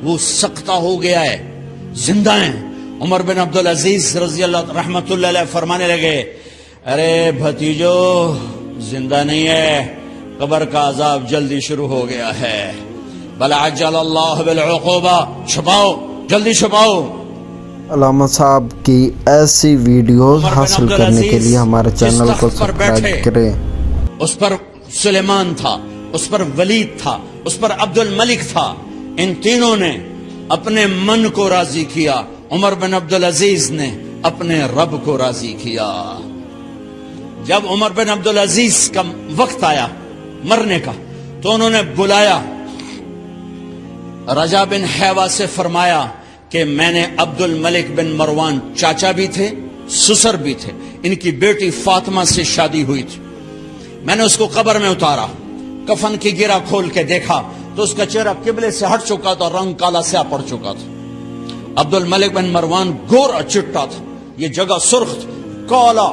وہ سختہ ہو گیا ہے، زندہ ہیں۔ عمر بن عبدالعزیز رضی اللہ رحمت اللہ علیہ فرمانے لگے، ارے بھتیجو زندہ نہیں ہے، قبر کا عذاب جلدی شروع ہو گیا ہے، بل عجل اللہ بالعقوبہ، چھپاؤ جلدی چھپاؤ۔ علامہ صاحب کی ایسی ویڈیوز حاصل کرنے کے لیے ہمارے چینل کو سبسکرائب کریں۔ اس پر سلیمان تھا، اس پر ولید تھا، اس پر عبد الملک تھا، ان تینوں نے اپنے من کو راضی کیا، عمر بن عبدالعزیز نے اپنے رب کو راضی کیا۔ جب عمر بن عبدالعزیز کا وقت آیا مرنے کا تو انہوں نے بلایا رجا بن حیوہ سے، فرمایا کہ میں نے عبد الملک بن مروان چاچا بھی تھے سسر بھی تھے، ان کی بیٹی فاطمہ سے شادی ہوئی تھی، میں نے اس کو قبر میں اتارا، کفن کی گرہ کھول کے دیکھا تو اس کا چہرہ قبلے سے ہٹ چکا تھا، رنگ کالا سیاہ پڑ چکا تھا۔ عبد الملک بن مروان گورا چٹا تھا، یہ جگہ سرخ تھی، کالا۔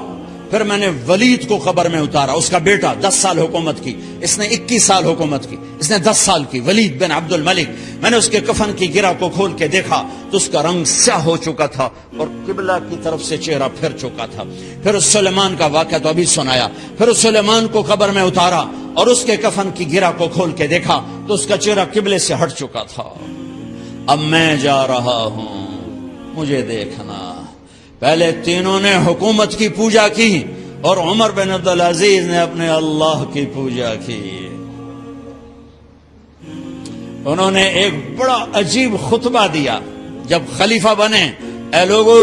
پھر میں نے ولید کو قبر میں اتارا، اس کا بیٹا 10 سال حکومت کی، اس نے 21 سال حکومت کی، اس نے 10 سال کی، ولید بن عبد الملک۔ میں نے اس کے کفن کی گرہ کو کھول کے دیکھا تو اس کا رنگ سیاہ ہو چکا تھا اور قبلہ کی طرف سے چہرہ پھر چکا تھا۔ پھر اس سلیمان کا واقعہ تو ابھی سنایا، پھر اس سلیمان کو قبر میں اتارا اور اس کے کفن کی گرہ کو کھول کے دیکھا تو اس کا چہرہ قبلے سے ہٹ چکا تھا۔ اب میں جا رہا ہوں، مجھے دیکھنا۔ پہلے تینوں نے حکومت کی پوجا کی اور عمر بن عبدالعزیز نے اپنے اللہ کی پوجا کی۔ انہوں نے ایک بڑا عجیب خطبہ دیا جب خلیفہ بنے، اے لوگو،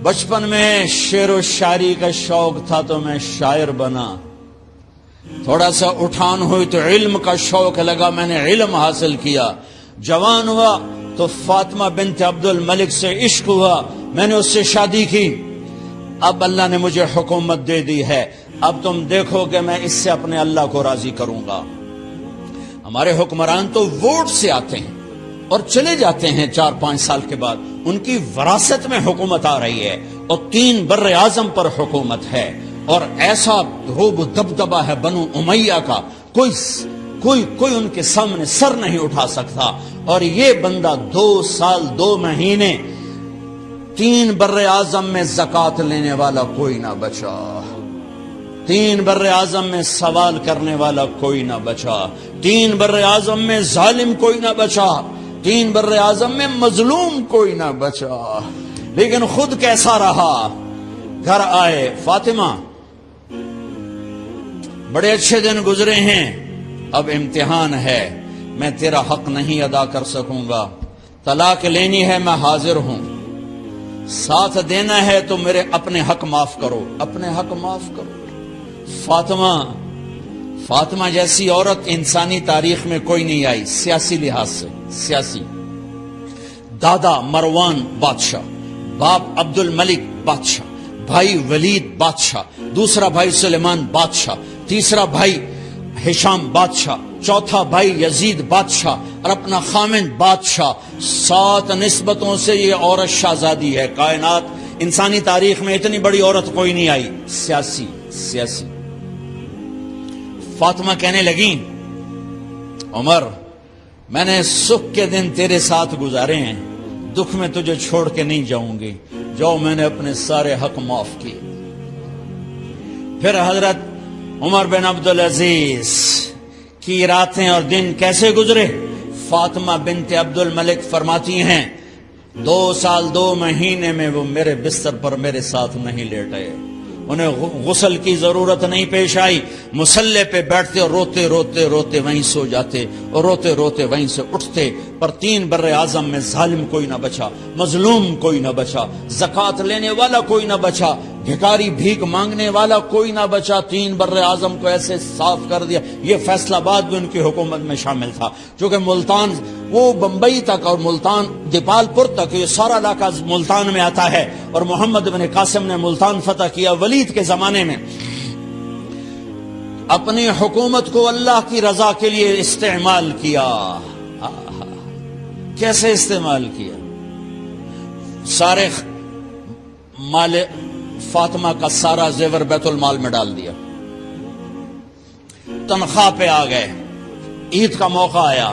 بچپن میں شعر و شاعری کا شوق تھا تو میں شاعر بنا، تھوڑا سا اٹھان ہوئی تو علم کا شوق لگا، میں نے علم حاصل کیا، جوان ہوا تو فاطمہ بنت عبد الملک سے عشق ہوا، میں نے اس سے شادی کی، اب اللہ نے مجھے حکومت دے دی ہے، اب تم دیکھو کہ میں اس سے اپنے اللہ کو راضی کروں گا۔ ہمارے حکمران تو ووٹ سے آتے ہیں اور چلے جاتے ہیں 4-5 سال کے بعد، ان کی وراثت میں حکومت آ رہی ہے اور 3 بر اعظم پر حکومت ہے، اور ایسا روب و دبدبہ ہے بنو امیہ کا، کوئی ان کے سامنے سر نہیں اٹھا سکتا، اور یہ بندہ 2 سال 2 مہینے 3 بر اعظم میں زکوٰۃ لینے والا کوئی نہ بچا، 3 بر اعظم میں سوال کرنے والا کوئی نہ بچا، 3 بر اعظم میں ظالم کوئی نہ بچا، 3 بر اعظم میں مظلوم کوئی نہ بچا، لیکن خود کیسا رہا؟ گھر آئے، فاطمہ بڑے اچھے دن گزرے ہیں، اب امتحان ہے، میں تیرا حق نہیں ادا کر سکوں گا، طلاق لینی ہے میں حاضر ہوں، ساتھ دینا ہے تو میرے اپنے حق معاف کرو، اپنے حق معاف کرو۔ فاطمہ جیسی عورت انسانی تاریخ میں کوئی نہیں آئی، سیاسی لحاظ سے، سیاسی، دادا مروان بادشاہ، باپ عبد الملک بادشاہ، بھائی ولید بادشاہ، دوسرا بھائی سلیمان بادشاہ، تیسرا بھائی ہشام بادشاہ، چوتھا بھائی یزید بادشاہ اور اپنا خامند بادشاہ، 7 نسبتوں سے یہ عورت شہزادی ہے۔ کائنات انسانی تاریخ میں اتنی بڑی عورت کوئی نہیں آئی، سیاسی۔ فاطمہ کہنے لگیں، عمر میں نے سکھ کے دن تیرے ساتھ گزارے ہیں، دکھ میں تجھے چھوڑ کے نہیں جاؤں گی، جاؤ میں نے اپنے سارے حق معاف کیے۔ پھر حضرت عمر بن عبدالعزیز کی راتیں اور دن کیسے گزرے؟ فاطمہ بنت عبد الملک فرماتی ہیں 2 سال 2 مہینے میں وہ میرے بستر پر میرے ساتھ نہیں لیٹے، انہیں غسل کی ضرورت نہیں پیش آئی، مصلے پہ بیٹھتے اور روتے روتے وہیں سو جاتے اور روتے روتے وہیں سے اٹھتے، پر 3 بر اعظم میں ظالم کوئی نہ بچا، مظلوم کوئی نہ بچا، زکوٰۃ لینے والا کوئی نہ بچا، بھکاری بھیک مانگنے والا کوئی نہ بچا، 3 بر اعظم کو ایسے صاف کر دیا۔ یہ فیصل آباد بھی ان کی حکومت میں شامل تھا، چونکہ ملتان وہ بمبئی تک اور ملتان دیپال پور تک، یہ سارا علاقہ ملتان میں آتا ہے، اور محمد بن قاسم نے ملتان فتح کیا ولید کے زمانے میں۔ اپنی حکومت کو اللہ کی رضا کے لیے استعمال کیا۔ کیسے استعمال کیا؟ سارے مال فاطمہ کا سارا زیور بیت المال میں ڈال دیا، تنخواہ پہ آ گئے، عید کا موقع آیا،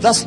10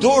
2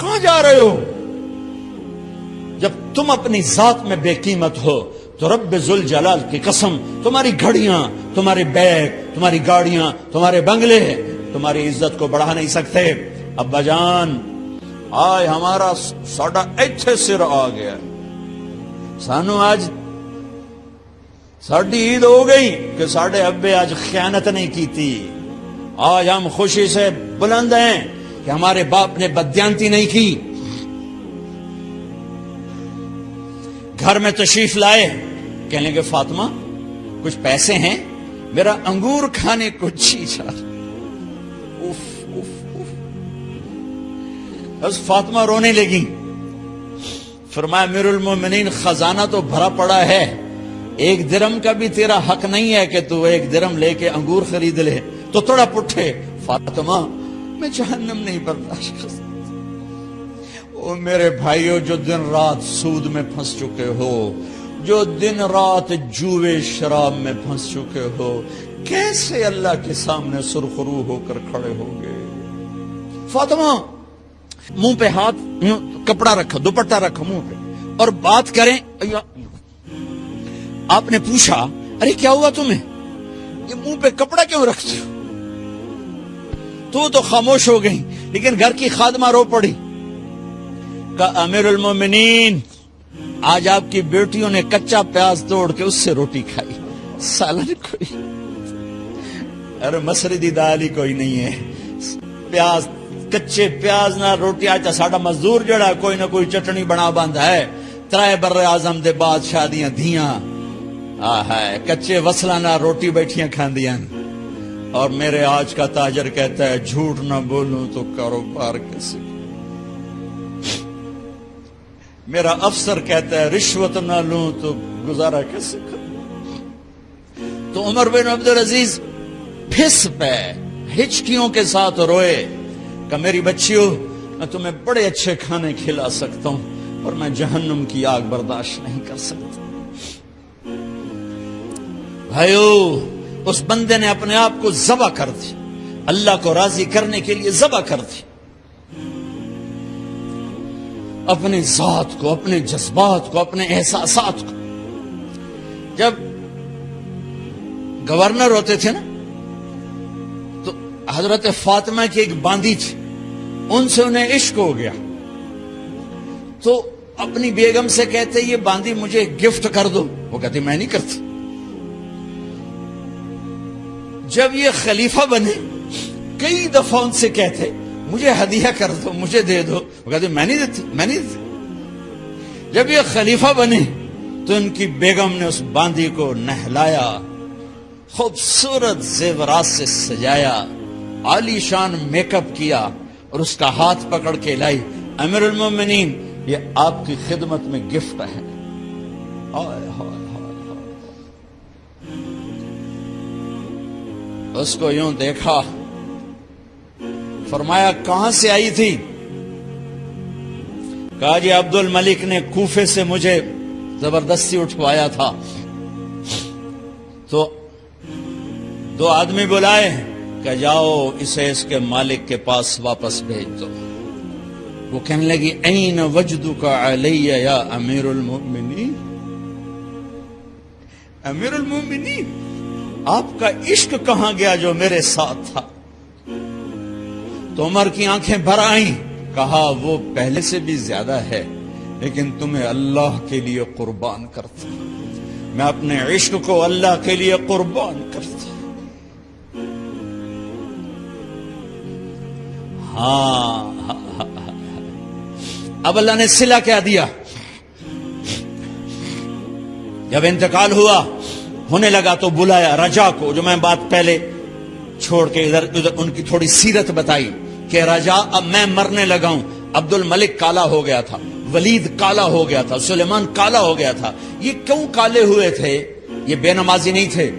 کہاں جا رہے ہو؟ جب تم اپنی ذات میں بے قیمت ہو تو رب ذوالجلال کی قسم تمہاری گھڑیاں، تمہارے بیگ، تمہاری گاڑیاں، تمہارے بنگلے تمہاری عزت کو بڑھا نہیں سکتے۔ ابا جان آج ہمارا ساڈا ایتھے سر آ گیا، سانو آج ساڈی عید ہو گئی کہ ساڈے ابے آج خیانت نہیں کی تھی۔ آج ہم خوشی سے بلند ہیں کہ ہمارے باپ نے بددیانتی نہیں کی۔ گھر میں تشریف لائے، کہنے کہ فاطمہ کچھ پیسے ہیں، میرا انگور کھانے کو جی چاہ۔ بس فاطمہ رونے لگی۔ فرمایا امیر المومنین خزانہ تو بھرا پڑا ہے، 1 درم کا بھی تیرا حق نہیں ہے کہ تو 1 درم لے کے انگور خرید لے۔ تو تھوڑا پٹھے، فاطمہ میں جہنم نہیں برداشت کر سکتا۔ او میرے بھائیو، جو دن رات سود میں پھنس چکے ہو، جو دن رات جوے شراب میں پھنس چکے ہو، کیسے اللہ کے سامنے سرخرو ہو کر کھڑے ہوگے؟ فاطمہ منہ پہ ہاتھ، کپڑا رکھا، دوپٹہ رکھا منہ پہ اور بات کریں۔ آپ نے پوچھا ارے کیا ہوا تمہیں، یہ منہ پہ کپڑا کیوں رکھتے ہو؟ تو خاموش ہو گئی، لیکن گھر کی خادمہ رو پڑی۔ کہا امیر المومنین آج آپ کی بیٹیوں نے کچا پیاز توڑ کے اس سے روٹی کھائی، سالن کوئی، ارے مسردی دال ہی کوئی نہیں ہے، پیاز، کچے پیاز نہ روٹی۔ آج ساڈا مزدور جڑا کوئی نہ کوئی چٹنی بنا بند ہے، 3 بر اعظم دے بعد شادیاں دھیاں کچے وصلہ نہ روٹی بیٹھیاں کھاندیاں۔ اور میرے آج کا تاجر کہتا ہے جھوٹ نہ بولوں تو کاروبار کیسے، میرا افسر کہتا ہے رشوت نہ لوں تو گزارا کیسے کروں۔ تو عمر بن عبدالعزیز پھس پہ ہچکیوں کے ساتھ روئے کہ میری بچیوں میں تمہیں بڑے اچھے کھانے کھلا سکتا ہوں اور میں جہنم کی آگ برداشت نہیں کر سکتا۔ بھائیو، اس بندے نے اپنے آپ کو ذبح کر دی، اللہ کو راضی کرنے کے لیے ذبح کر دی، اپنی ذات کو، اپنے جذبات کو، اپنے احساسات کو۔ جب گورنر ہوتے تھے نا تو حضرت فاطمہ کی ایک باندی تھی، ان سے انہیں عشق ہو گیا، تو اپنی بیگم سے کہتے یہ باندی مجھے گفٹ کر دو، وہ کہتی میں نہیں کرتی۔ جب یہ خلیفہ بنے کئی دفعہ ان سے کہتے مجھے ہدیہ کر دو، مجھے دے دو، وہ کہتے میں نہیں دیتی، میں نہیں دیتی۔ جب یہ خلیفہ بنے تو ان کی بیگم نے اس باندی کو نہلایا، خوبصورت زیورات سے سجایا، عالی شان میک اپ کیا اور اس کا ہاتھ پکڑ کے لائی، امیر المومنین یہ آپ کی خدمت میں گفٹ ہے۔ اس کو یوں دیکھا، فرمایا کہاں سے آئی تھی؟ کہا جی عبد الملک نے کوفے سے مجھے زبردستی اٹھوایا تھا، تو 2 آدمی بلائے کہ جاؤ اسے اس کے مالک کے پاس واپس بھیج دو۔ وہ کہنے لگی این وجدک علی یا امیر المؤمنین، امیر المؤمنین آپ کا عشق کہاں گیا جو میرے ساتھ تھا؟ تو عمر کی آنکھیں بھر آئیں، کہا وہ پہلے سے بھی زیادہ ہے، لیکن تمہیں اللہ کے لیے قربان کرتا، میں اپنے عشق کو اللہ کے لیے قربان کرتا۔ ہاں اب اللہ نے صلہ کیا دیا؟ جب انتقال ہوا ہونے لگا تو بلایا رجا کو، جو میں بات پہلے چھوڑ کے ادھر ان کی تھوڑی سیرت بتائی کہ رجا اب میں مرنے لگا ہوں، عبد الملک کالا ہو گیا تھا، ولید کالا ہو گیا تھا، سلیمان کالا ہو گیا تھا۔ یہ کیوں کالے ہوئے تھے؟ یہ بے نمازی نہیں تھے،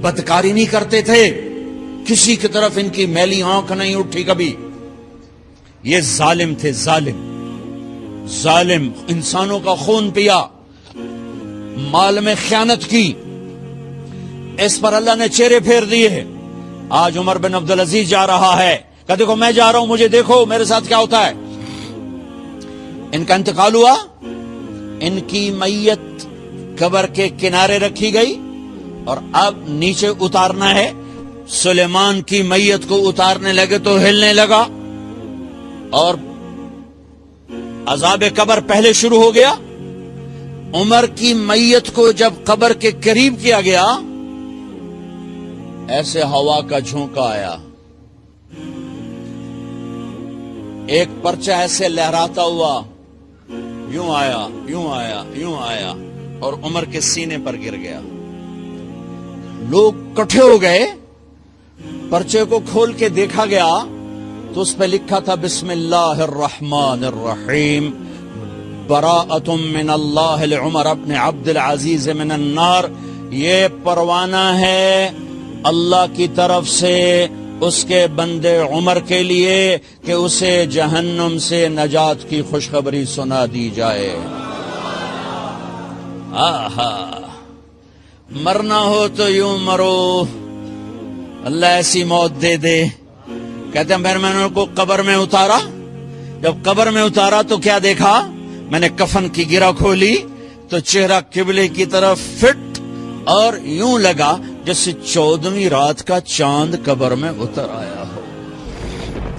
بدکاری نہیں کرتے تھے، کسی کی طرف ان کی میلی آنکھ نہیں اٹھی کبھی، یہ ظالم تھے، ظالم انسانوں کا خون پیا، مال میں خیانت کی، اس پر اللہ نے چہرے پھیر دیے۔ آج عمر بن عبدالعزیز جا رہا ہے کہ دیکھو میں جا رہا ہوں، مجھے دیکھو میرے ساتھ کیا ہوتا ہے۔ ان کا انتقال ہوا، ان کی میت قبر کے کنارے رکھی گئی اور اب نیچے اتارنا ہے. سلیمان کی میت کو اتارنے لگے تو ہلنے لگا اور عذاب قبر پہلے شروع ہو گیا. عمر کی میت کو جب قبر کے قریب کیا گیا، ایسے ہوا کا جھونکا آیا، ایک پرچہ ایسے لہراتا ہوا یوں آیا یوں آیا یوں آیا اور عمر کے سینے پر گر گیا. لوگ کٹھے ہو گئے، پرچے کو کھول کے دیکھا گیا تو اس پہ لکھا تھا بسم اللہ الرحمن الرحیم براءۃ من اللہ لعمر ابن عبد العزیز من النار. یہ پروانہ ہے اللہ کی طرف سے اس کے بندے عمر کے لیے کہ اسے جہنم سے نجات کی خوشخبری سنا دی جائے. آہا، مرنا ہو تو یوں مرو، اللہ ایسی موت دے دے. کہتے ہیں میں نے ان کو قبر میں اتارا، جب قبر میں اتارا تو کیا دیکھا، میں نے کفن کی گرہ کھولی تو چہرہ قبلے کی طرف فٹ اور یوں لگا جیسے 14ویں رات کا چاند قبر میں اتر آیا ہو.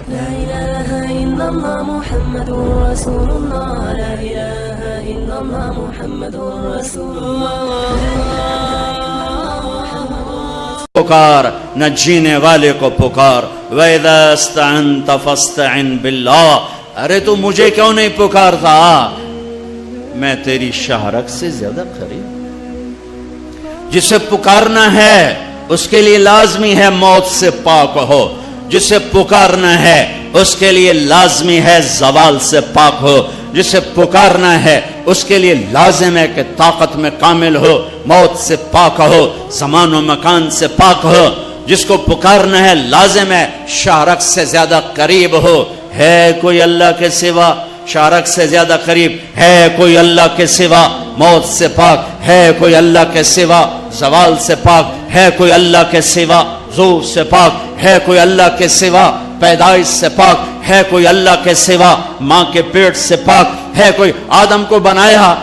لا الہ الا اللہ محمد رسول اللہ، لا الہ الا اللہ محمد رسول اللہ. پکار نہ جینے والے کو پکار، وَإِذَا اسْتَعَنْتَ فَاسْتَعِنْ بِاللَّهِ. ارے تو مجھے کیوں نہیں پکارتا، میں تیری شہرک سے زیادہ قریب. جسے پکارنا ہے اس کے لیے لازمی ہے موت سے پاک ہو، جسے پکارنا ہے اس کے لیے لازمی ہے زوال سے پاک ہو، جسے پکارنا ہے اس کے لیے لازم ہے کہ طاقت میں کامل ہو، موت سے پاک ہو، زمان و مکان سے پاک ہو. جس کو پکارنا ہے لازم ہے شارک سے زیادہ قریب ہو. ہے کوئی اللہ کے سوا شارک سے زیادہ قریب؟ ہے کوئی اللہ کے سوا موت سے پاک؟ ہے کوئی اللہ کے سوا زوال سے پاک؟ ہے کوئی اللہ کے سوا زور سے پاک؟ ہے کوئی اللہ کے سوا پیدائش سے پاک؟ ہے کوئی اللہ کے سوا ماں کے پیٹ سے پاک؟ ہے کوئی آدم کو بنایا